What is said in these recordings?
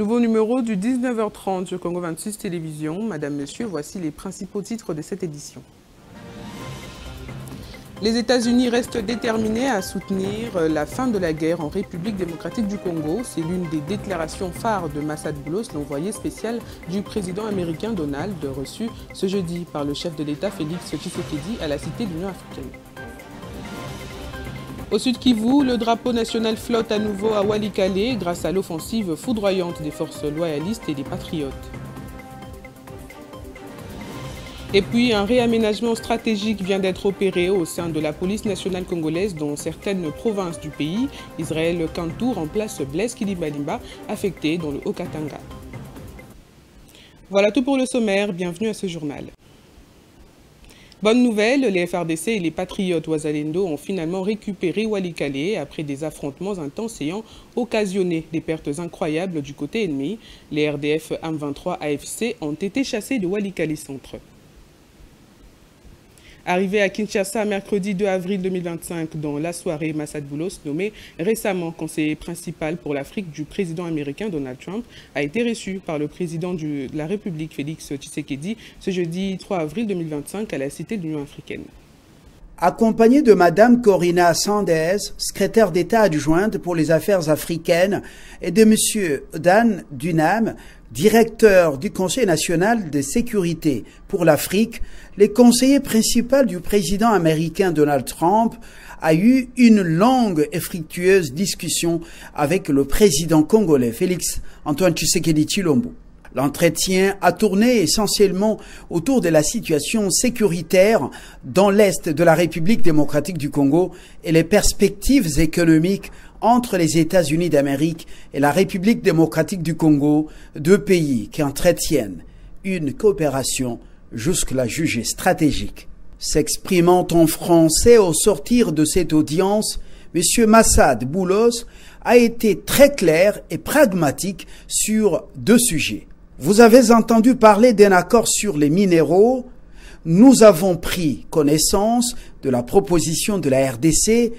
Nouveau numéro du 19h30 sur Congo 26 Télévision. Madame, Monsieur, voici les principaux titres de cette édition. Les États-Unis restent déterminés à soutenir la fin de la guerre en République démocratique du Congo. C'est l'une des déclarations phares de Massad Boulos, l'envoyé spécial du président américain Donald, reçu ce jeudi par le chef de l'État Félix Tshisekedi à la Cité de l'Union africaine. Au Sud Kivu, le drapeau national flotte à nouveau à Walikale grâce à l'offensive foudroyante des forces loyalistes et des patriotes. Et puis, un réaménagement stratégique vient d'être opéré au sein de la police nationale congolaise dans certaines provinces du pays. Israël Kantou remplace Blaise Kilibalimba, affecté dans le Haut-Katanga. Voilà tout pour le sommaire. Bienvenue à ce journal. Bonne nouvelle, les FRDC et les patriotes Ouazalendo ont finalement récupéré Walikale après des affrontements intenses ayant occasionné des pertes incroyables du côté ennemi. Les RDF M23 AFC ont été chassés de Walikale Centre. Arrivé à Kinshasa mercredi 2 avril 2025 dans la soirée, Massad Boulos, nommé récemment conseiller principal pour l'Afrique du président américain Donald Trump, a été reçu par le président de la République Félix Tshisekedi ce jeudi 3 avril 2025 à la Cité de l'Union africaine. Accompagné de Madame Corina Sanders, secrétaire d'État adjointe pour les affaires africaines, et de Monsieur Dan Dunham, directeur du Conseil national de sécurité pour l'Afrique, les conseillers principaux du président américain Donald Trump a eu une longue et fructueuse discussion avec le président congolais Félix Antoine Tshisekedi Tshilombo. L'entretien a tourné essentiellement autour de la situation sécuritaire dans l'est de la République démocratique du Congo et les perspectives économiques entre les États-Unis d'Amérique et la République démocratique du Congo, deux pays qui entretiennent une coopération jusque-là jugée stratégique. S'exprimant en français au sortir de cette audience, M. Massad Boulos a été très clair et pragmatique sur deux sujets. Vous avez entendu parler d'un accord sur les minéraux. Nous avons pris connaissance de la proposition de la RDC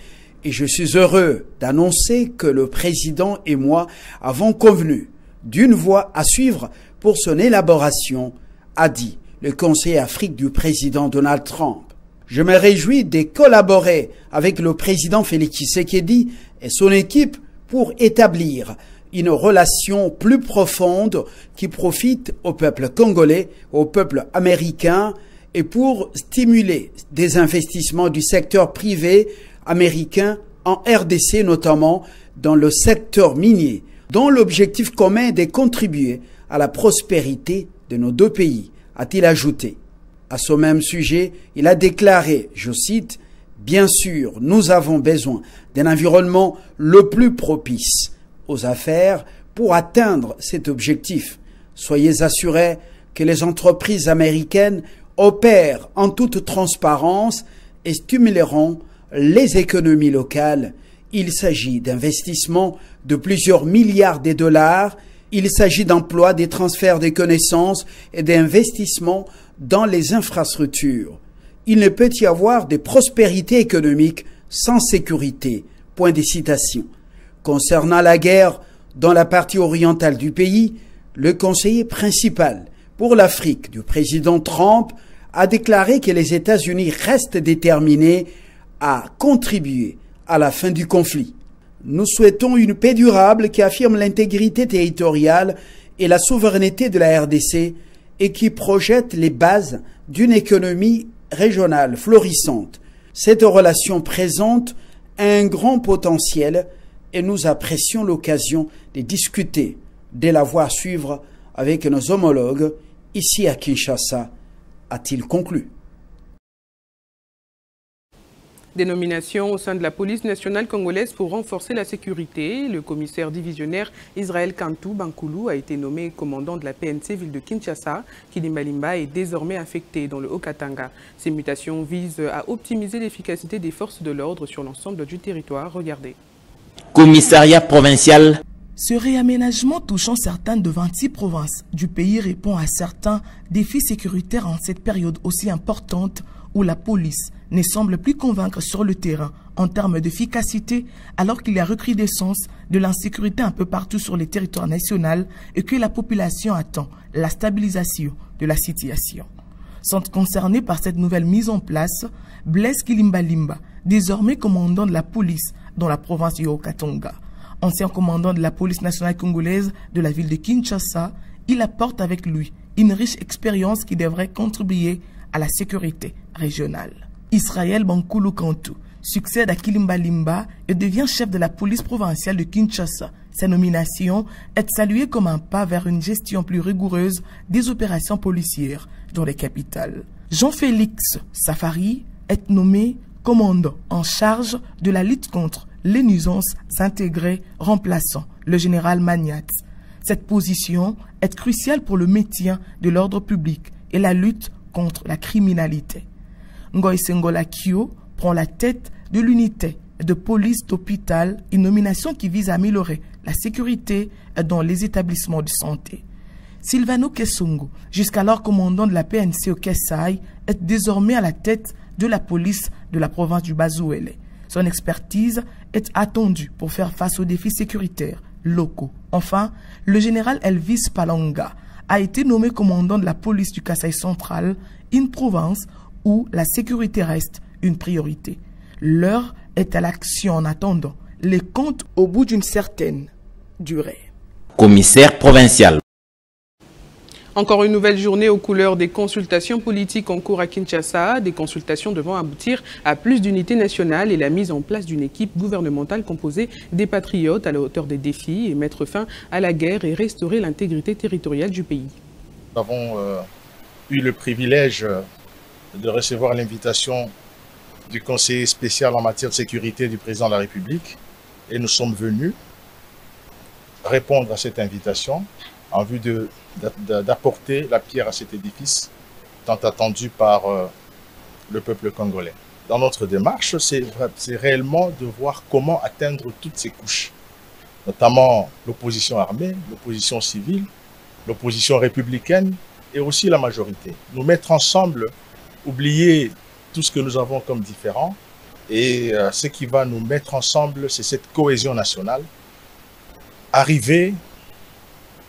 et je suis heureux d'annoncer que le président et moi avons convenu d'une voie à suivre pour son élaboration, a dit le conseiller Afrique du président Donald Trump. Je me réjouis de collaborer avec le président Félix Tshisekedi et son équipe pour établir une relation plus profonde qui profite au peuple congolais, au peuple américain et pour stimuler des investissements du secteur privé américain en RDC, notamment dans le secteur minier, dont l'objectif commun est de contribuer à la prospérité de nos deux pays, a-t-il ajouté. À ce même sujet, il a déclaré, je cite, « Bien sûr, nous avons besoin d'un environnement le plus propice aux affaires pour atteindre cet objectif. Soyez assurés que les entreprises américaines opèrent en toute transparence et stimuleront les économies locales. Il s'agit d'investissements de plusieurs milliards de dollars. Il s'agit d'emplois, des transferts de connaissances et d'investissements dans les infrastructures. Il ne peut y avoir de prospérité économique sans sécurité. » Point de citation. Concernant la guerre dans la partie orientale du pays, le conseiller principal pour l'Afrique du président Trump a déclaré que les États-Unis restent déterminés à contribuer à la fin du conflit. Nous souhaitons une paix durable qui affirme l'intégrité territoriale et la souveraineté de la RDC et qui projette les bases d'une économie régionale florissante. Cette relation présente un grand potentiel et nous apprécions l'occasion de discuter, de la voir suivre avec nos homologues ici à Kinshasa, a-t-il conclu. Dénomination au sein de la police nationale congolaise pour renforcer la sécurité. Le commissaire divisionnaire Israël Kantou Bankoulou a été nommé commandant de la PNC ville de Kinshasa. Kilibalimba est désormais affecté dans le Haut-Katanga. Ces mutations visent à optimiser l'efficacité des forces de l'ordre sur l'ensemble du territoire. Regardez. Commissariat provincial Ce réaménagement touchant certaines de 26 provinces du pays répond à certains défis sécuritaires en cette période aussi importante où la police ne semble plus convaincre sur le terrain en termes d'efficacité alors qu'il y a recrudescence de l'insécurité un peu partout sur le territoire national et que la population attend la stabilisation de la situation. Sont concernés par cette nouvelle mise en place Blaise Kilimbalimba, désormais commandant de la police dans la province du Haut-Katanga. Ancien commandant de la police nationale congolaise de la ville de Kinshasa, il apporte avec lui une riche expérience qui devrait contribuer à la sécurité régionale. Israël Bankoulou Kantou succède à Kilimbalimba et devient chef de la police provinciale de Kinshasa. Sa nomination est saluée comme un pas vers une gestion plus rigoureuse des opérations policières dans les capitales. Jean-Félix Safari est nommé commandant en charge de la lutte contre les nuisances intégrées remplaçant le général Magnat. Cette position est cruciale pour le maintien de l'ordre public et la lutte contre la criminalité. Ngoy Sengola Kyo prend la tête de l'unité de police d'hôpital, une nomination qui vise à améliorer la sécurité dans les établissements de santé. Silvano Kessungu, jusqu'alors commandant de la PNC au Kasaï, est désormais à la tête de la police de la province du Bazouele. Son expertise est attendue pour faire face aux défis sécuritaires locaux. Enfin, le général Elvis Palanga a été nommé commandant de la police du Kasaï central, une province où la sécurité reste une priorité. L'heure est à l'action en attendant les comptes au bout d'une certaine durée. Commissaire provincial. Encore une nouvelle journée aux couleurs des consultations politiques en cours à Kinshasa, des consultations devant aboutir à plus d'unité nationale et la mise en place d'une équipe gouvernementale composée des patriotes à la hauteur des défis et mettre fin à la guerre et restaurer l'intégrité territoriale du pays. Nous avons eu le privilège de recevoir l'invitation du conseiller spécial en matière de sécurité du président de la République et nous sommes venus répondre à cette invitation en vue d'apporter la pierre à cet édifice tant attendu par le peuple congolais. Dans notre démarche, c'est réellement de voir comment atteindre toutes ces couches, notamment l'opposition armée, l'opposition civile, l'opposition républicaine et aussi la majorité. Nous mettre ensemble, oublier tout ce que nous avons comme différent et ce qui va nous mettre ensemble, c'est cette cohésion nationale, arriver,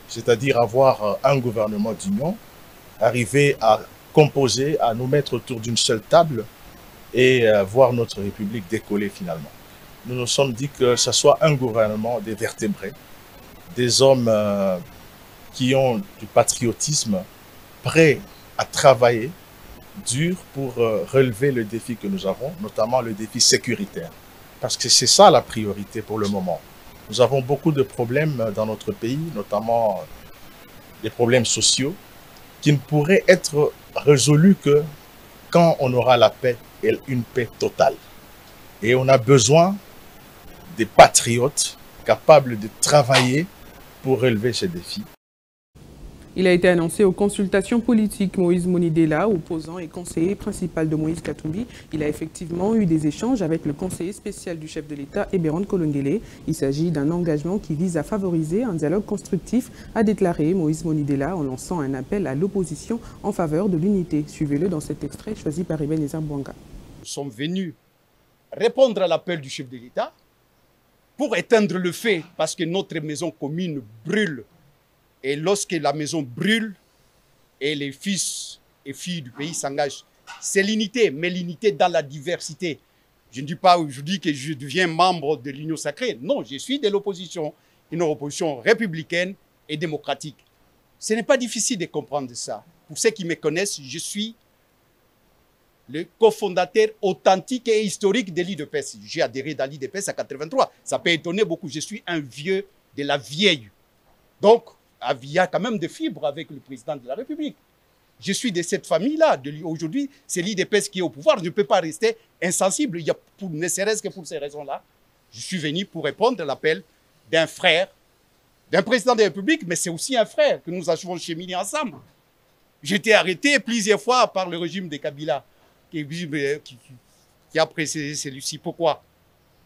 c'est-à-dire avoir un gouvernement d'union, arriver à composer, à nous mettre autour d'une seule table et voir notre République décoller finalement. Nous nous sommes dit que ce soit un gouvernement des vertébrés, des hommes qui ont du patriotisme, prêts à travailler dur pour relever le défi que nous avons, notamment le défi sécuritaire. Parce que c'est ça la priorité pour le moment. Nous avons beaucoup de problèmes dans notre pays, notamment des problèmes sociaux, qui ne pourraient être résolus que quand on aura la paix et une paix totale. Et on a besoin des patriotes capables de travailler pour relever ces défis. Il a été annoncé aux consultations politiques. Moïse Monidela, opposant et conseiller principal de Moïse Katumbi, il a effectivement eu des échanges avec le conseiller spécial du chef de l'État, Eberon Kolondele. Il s'agit d'un engagement qui vise à favoriser un dialogue constructif, a déclaré Moïse Monidela en lançant un appel à l'opposition en faveur de l'unité. Suivez-le dans cet extrait choisi par Ebenezer Bouanga. Nous sommes venus répondre à l'appel du chef de l'État pour éteindre le feu parce que notre maison commune brûle. Et lorsque la maison brûle et les fils et filles du pays s'engagent, c'est l'unité, mais l'unité dans la diversité. Je ne dis pas aujourd'hui que je deviens membre de l'Union sacrée. Non, je suis de l'opposition, une opposition républicaine et démocratique. Ce n'est pas difficile de comprendre ça. Pour ceux qui me connaissent, je suis le cofondateur authentique et historique de l'IDPS. J'ai adhéré dans l'IDPS à 83. Ça peut étonner beaucoup. Je suis un vieux de la vieille. Donc, il y a quand même des fibres avec le président de la République. Je suis de cette famille-là. Aujourd'hui, c'est l'IDPS qui est au pouvoir. Je ne peux pas rester insensible. Il y a ne serait-ce que pour ces raisons-là. Je suis venu pour répondre à l'appel d'un frère, d'un président de la République, mais c'est aussi un frère que nous avons cheminé ensemble. J'ai été arrêté plusieurs fois par le régime de Kabila, qui a précédé celui-ci. Pourquoi?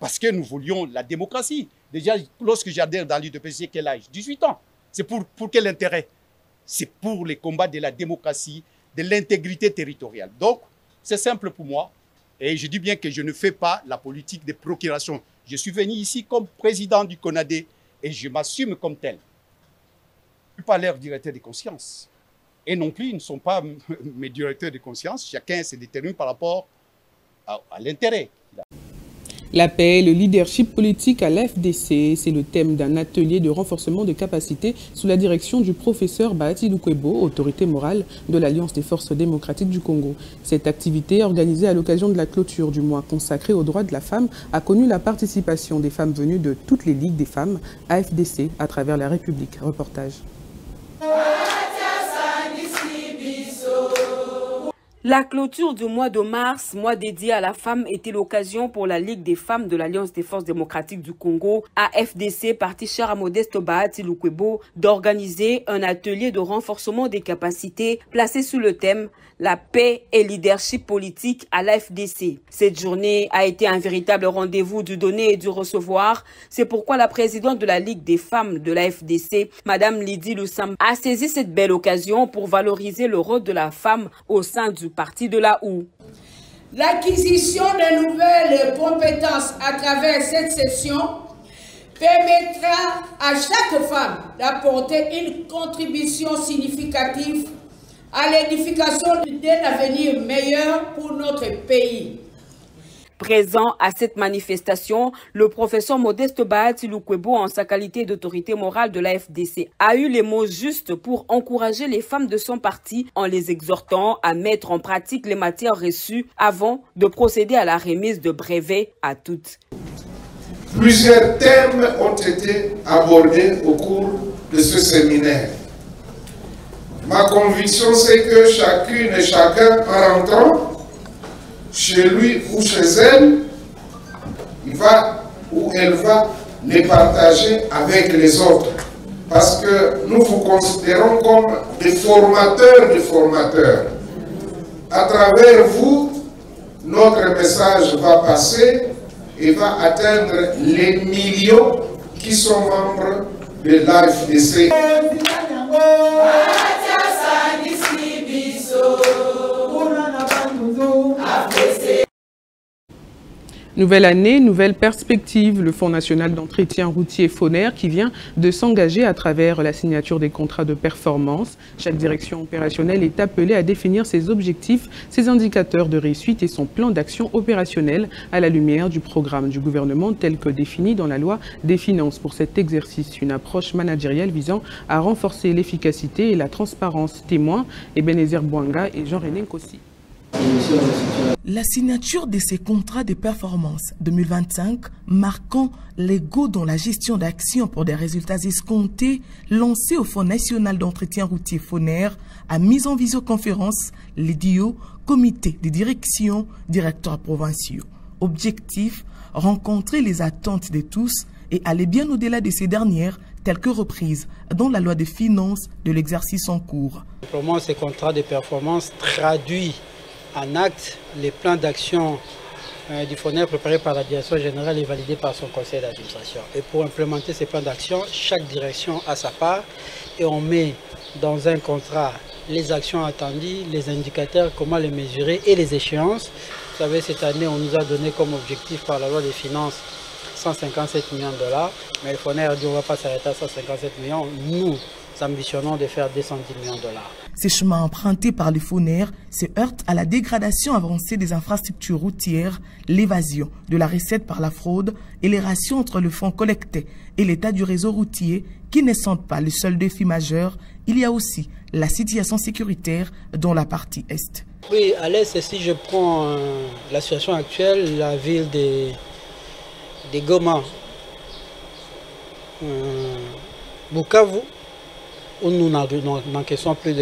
Parce que nous voulions la démocratie. Déjà, lorsque j'adhère dans l'UDPC, quel âge? 18 ans. C'est pour quel intérêt? C'est pour les combats de la démocratie, de l'intégrité territoriale. Donc, c'est simple pour moi. Et je dis bien que je ne fais pas la politique de procuration. Je suis venu ici comme président du CONADE et je m'assume comme tel. Je ne suis pas leur directeur de conscience. Et non plus, ils ne sont pas mes directeurs de conscience. Chacun se détermine par rapport à l'intérêt. La paix et le leadership politique à l'FDC, c'est le thème d'un atelier de renforcement de capacités sous la direction du professeur Bahati Lukwebo, autorité morale de l'Alliance des forces démocratiques du Congo. Cette activité, organisée à l'occasion de la clôture du mois consacré aux droits de la femme, a connu la participation des femmes venues de toutes les ligues des femmes AFDC à travers la République. Reportage. La clôture du mois de mars, mois dédié à la femme, était l'occasion pour la Ligue des femmes de l'Alliance des forces démocratiques du Congo, AFDC, parti cher à Modeste Bahati Lukwebo, d'organiser un atelier de renforcement des capacités placé sous le thème « La paix et leadership politique à l'AFDC ». Cette journée a été un véritable rendez-vous du donner et du recevoir. C'est pourquoi la présidente de la Ligue des femmes de l'AFDC, Madame Lydie Lusam, a saisi cette belle occasion pour valoriser le rôle de la femme au sein du parti de la OU. L'acquisition de nouvelles compétences à travers cette session permettra à chaque femme d'apporter une contribution significative à l'édification d'un avenir meilleur pour notre pays. Présent à cette manifestation, le professeur Modeste Bahati Lukwebo, en sa qualité d'autorité morale de l'AFDC, a eu les mots justes pour encourager les femmes de son parti en les exhortant à mettre en pratique les matières reçues avant de procéder à la remise de brevets à toutes. Plusieurs thèmes ont été abordés au cours de ce séminaire. Ma conviction, c'est que chacune et chacun, en rentrant chez lui ou chez elle, il va ou elle va les partager avec les autres. Parce que nous vous considérons comme des formateurs de formateurs. À travers vous, notre message va passer et va atteindre les millions qui sont membres de l'AFDC. Nouvelle année, nouvelle perspective. Le Fonds national d'entretien routier FONER qui vient de s'engager à travers la signature des contrats de performance. Chaque direction opérationnelle est appelée à définir ses objectifs, ses indicateurs de réussite et son plan d'action opérationnel à la lumière du programme du gouvernement tel que défini dans la loi des finances pour cet exercice. Une approche managériale visant à renforcer l'efficacité et la transparence. Témoins Ebenezer Bouanga et Jean-René Nkossi. La signature de ces contrats de performance 2025 marquant les go dans la gestion d'actions pour des résultats escomptés lancés au Fonds national d'entretien routier FONER a mis en visioconférence les DIO, comités de direction, directeurs provinciaux. Objectif, rencontrer les attentes de tous et aller bien au-delà de ces dernières telles que reprises dans la loi des finances de l'exercice en cours. Simplement, ces contrats de performance traduit en acte les plans d'action du FONER préparés par la direction générale et validés par son conseil d'administration. Et pour implémenter ces plans d'action, chaque direction a sa part et on met dans un contrat les actions attendues, les indicateurs, comment les mesurer et les échéances. Vous savez, cette année, on nous a donné comme objectif par la loi des finances 157 millions de dollars. Mais le FONER a dit on ne va pas s'arrêter à 157 millions. Nous ambitionnons de faire 210 millions de dollars. Ces chemins empruntés par les FONER se heurtent à la dégradation avancée des infrastructures routières, l'évasion de la recette par la fraude et les ratios entre le fonds collecté et l'état du réseau routier qui ne sont pas le seul défi majeur. Il y a aussi la situation sécuritaire dans la partie Est. Oui, à l'Est, si je prends la situation actuelle, la ville de Goma, Bukavu, où nous n'encaissons plus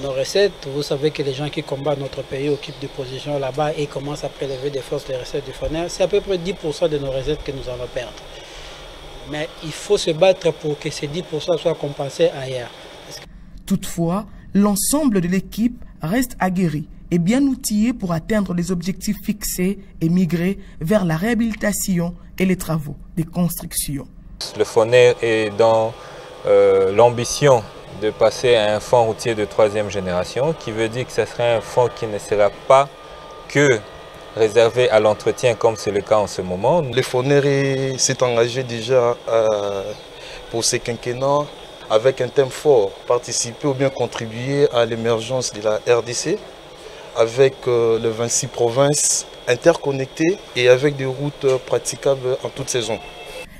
nos recettes. Vous savez que les gens qui combattent notre pays occupent des positions là-bas et commencent à prélever des forces les recettes du FONER. C'est à peu près 10% de nos recettes que nous allons perdre. Mais il faut se battre pour que ces 10% soient compensés ailleurs. Toutefois, l'ensemble de l'équipe reste aguerri et bien outillé pour atteindre les objectifs fixés et migrer vers la réhabilitation et les travaux de construction. Le FONER est dans l'ambition de passer à un fonds routier de 3e génération, qui veut dire que ce sera un fonds qui ne sera pas que réservé à l'entretien comme c'est le cas en ce moment. Le FONER s'est engagé déjà pour ces quinquennats avec un thème fort, participer ou bien contribuer à l'émergence de la RDC avec les 26 provinces interconnectées et avec des routes praticables en toute saison.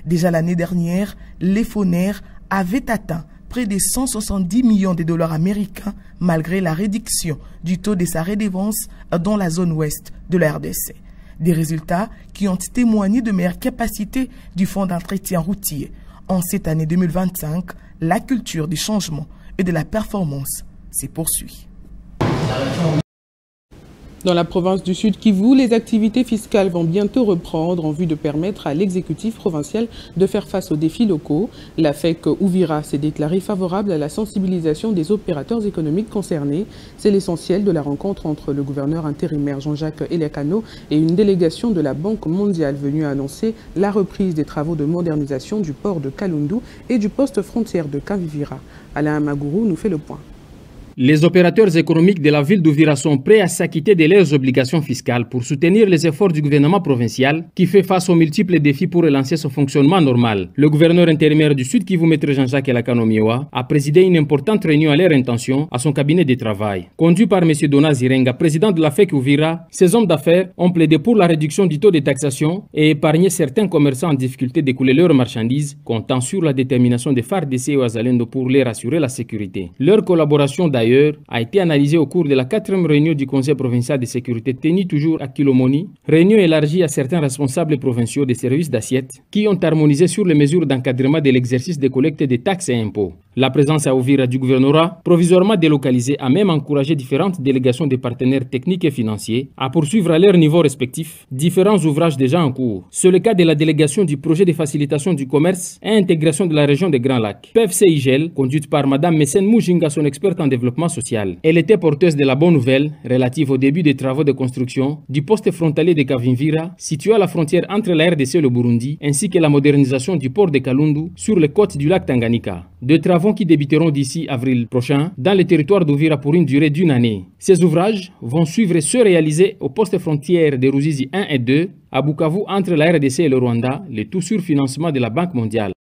Déjà l'année dernière, les FONER avaient atteint près de 170 millions de dollars américains malgré la réduction du taux de sa redevance dans la zone ouest de la RDC. Des résultats qui ont témoigné de meilleures capacités du fonds d'entretien routier. En cette année 2025, la culture du changement et de la performance se poursuit. Dans la province du Sud Kivu, les activités fiscales vont bientôt reprendre en vue de permettre à l'exécutif provincial de faire face aux défis locaux. La FEC Uvira s'est déclarée favorable à la sensibilisation des opérateurs économiques concernés. C'est l'essentiel de la rencontre entre le gouverneur intérimaire Jean-Jacques Elekano et une délégation de la Banque mondiale venue annoncer la reprise des travaux de modernisation du port de Kalundu et du poste frontière de Kavivira. Alain Magourou nous fait le point. Les opérateurs économiques de la ville d'Uvira sont prêts à s'acquitter de leurs obligations fiscales pour soutenir les efforts du gouvernement provincial qui fait face aux multiples défis pour relancer son fonctionnement normal. Le gouverneur intérimaire du Sud Kivu, Maître Jean-Jacques Elekano Miewa, a présidé une importante réunion à leur intention à son cabinet de travail. Conduit par M. Dona Zirenga, président de la FEC Uvira, ces hommes d'affaires ont plaidé pour la réduction du taux de taxation et épargner certains commerçants en difficulté d'écouler leurs marchandises, comptant sur la détermination des FARDC et Wazalendo pour leur assurer la sécurité. Leur collaboration d'ailleurs a été analysée au cours de la 4e réunion du Conseil provincial de sécurité tenue toujours à Kilomoni, réunion élargie à certains responsables provinciaux des services d'assiette qui ont harmonisé sur les mesures d'encadrement de l'exercice des collectes des taxes et impôts. La présence à Uvira du gouvernorat, provisoirement délocalisée, a même encouragé différentes délégations de partenaires techniques et financiers à poursuivre à leur niveau respectif différents ouvrages déjà en cours. C'est le cas de la délégation du projet de facilitation du commerce et intégration de la région des Grands Lacs, PFCIGEL, conduite par Mme Messène Moujinga, son experte en développement social. Elle était porteuse de la bonne nouvelle relative au début des travaux de construction du poste frontalier de Kavimvira, situé à la frontière entre la RDC et le Burundi, ainsi que la modernisation du port de Kalundu sur les côtes du lac Tanganyika. Deux travaux qui débuteront d'ici avril prochain dans le territoire d'Uvira pour une durée d'1 année. Ces ouvrages vont suivre ceux réalisés au poste frontière de Ruzizi 1 et 2 à Bukavu entre la RDC et le Rwanda, le tout sur financement de la Banque mondiale.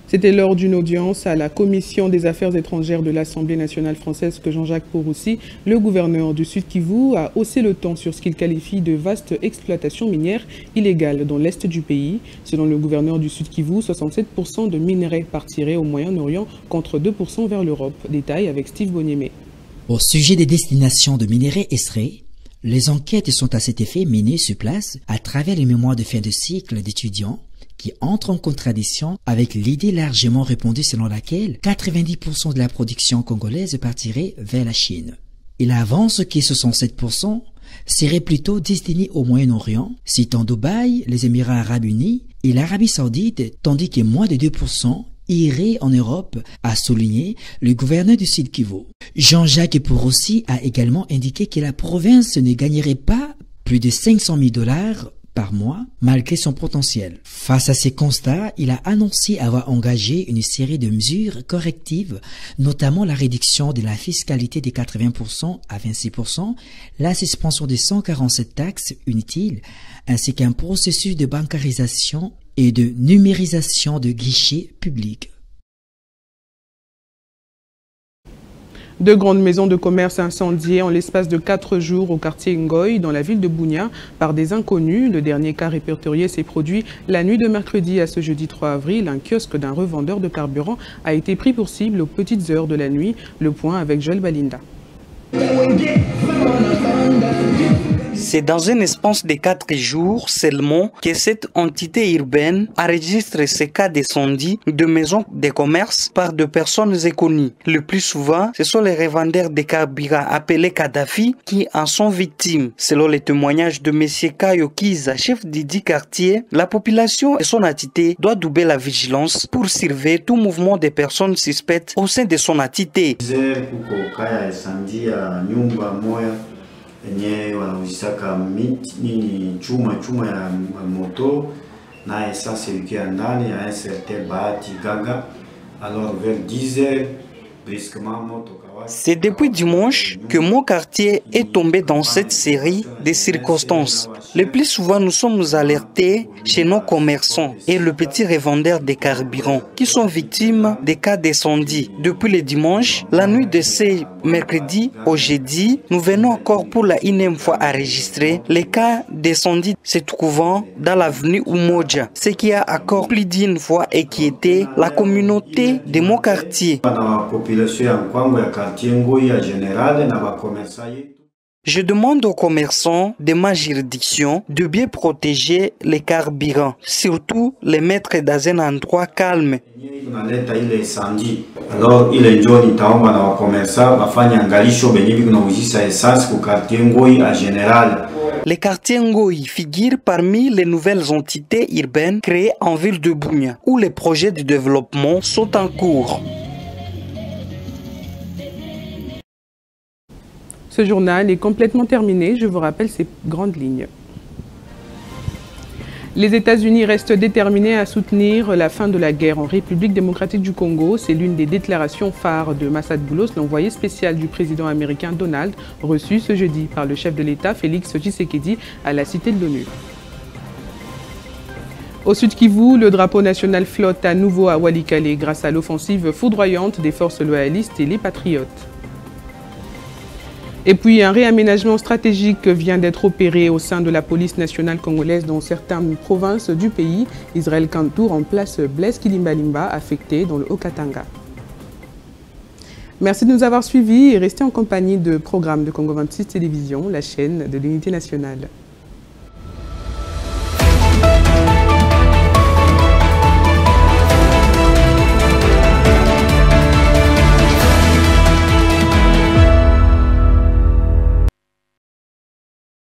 C'était lors d'une audience à la Commission des Affaires étrangères de l'Assemblée nationale française que Jean-Jacques Pouroussi, le gouverneur du Sud Kivu, a haussé le ton sur ce qu'il qualifie de vaste exploitation minière illégale dans l'est du pays. Selon le gouverneur du Sud Kivu, 67% de minerais partiraient au Moyen-Orient contre 2% vers l'Europe. Détail avec Steve Boniemé. Au sujet des destinations de minerais extraits, les enquêtes sont à cet effet menées sur place à travers les mémoires de fin de cycle d'étudiants qui entre en contradiction avec l'idée largement répandue selon laquelle 90% de la production congolaise partirait vers la Chine. Il avance que 67% serait plutôt destiné au Moyen-Orient, citant Dubaï, les Émirats arabes unis et l'Arabie saoudite, tandis que moins de 2% irait en Europe, a souligné le gouverneur du Sud Kivu. Jean-Jacques Pouroussi a également indiqué que la province ne gagnerait pas plus de 500 000 $ par mois, malgré son potentiel. Face à ces constats, il a annoncé avoir engagé une série de mesures correctives, notamment la réduction de la fiscalité de 80% à 26%, la suspension de 147 taxes inutiles, ainsi qu'un processus de bancarisation et de numérisation de guichets publics. Deux grandes maisons de commerce incendiées en l'espace de 4 jours au quartier Ngoy, dans la ville de Bunia, par des inconnus. Le dernier cas répertorié s'est produit la nuit de mercredi à ce jeudi 3 avril. Un kiosque d'un revendeur de carburant a été pris pour cible aux petites heures de la nuit. Le point avec Joël Balinda. C'est dans un espace de 4 jours seulement que cette entité urbaine enregistre ces cas d'incendie de maisons de commerce par de personnes inconnues. Le plus souvent, ce sont les revendeurs de carburant appelés Kadhafi qui en sont victimes. Selon les témoignages de M. Kayo Kiza, chef du dit quartier, la population et son entité doivent doubler la vigilance pour surveiller tout mouvement des personnes suspectes au sein de son entité. enye wanauzisaka miti nini chuma ya moto na essence ilikuwa ndani ya un certain Bahati Gaga. Alors vers 10h brusquement moto. C'est depuis dimanche que mon quartier est tombé dans cette série de circonstances. Le plus souvent, nous sommes alertés chez nos commerçants et le petit revendeur de carburant qui sont victimes des cas d'incendie. Depuis le dimanche, la nuit de ce mercredi au jeudi, nous venons encore pour la énième fois enregistrer les cas d'incendie se trouvant dans l'avenue Umoja, ce qui a encore plus d'une fois inquiété la communauté de mon quartier. Je demande aux commerçants de ma juridiction de bien protéger les carburants, surtout les mettre dans un endroit calme. Alors ile njoo nitaomba na wakomersa bafanye angalisho benye biko nauzisha essence ku quartier Ngoi en général. Les quartiers Ngoi figurent parmi les nouvelles entités urbaines créées en ville de Bunia, où les projets de développement sont en cours. Ce journal est complètement terminé. Je vous rappelle ces grandes lignes. Les États-Unis restent déterminés à soutenir la fin de la guerre en République démocratique du Congo. C'est l'une des déclarations phares de Massad Boulos, l'envoyé spécial du président américain Donald, reçu ce jeudi par le chef de l'État Félix Tshisekedi à la cité de l'ONU. Au Sud Kivu, le drapeau national flotte à nouveau à Walikale grâce à l'offensive foudroyante des forces loyalistes et les patriotes. Et puis un réaménagement stratégique vient d'être opéré au sein de la police nationale congolaise dans certaines provinces du pays. Israël Kantou remplace Blaise Kilimbalimba, affecté dans le Haut-Katanga. Merci de nous avoir suivis et restez en compagnie de programmes de Congo 26 Télévision, la chaîne de l'unité nationale.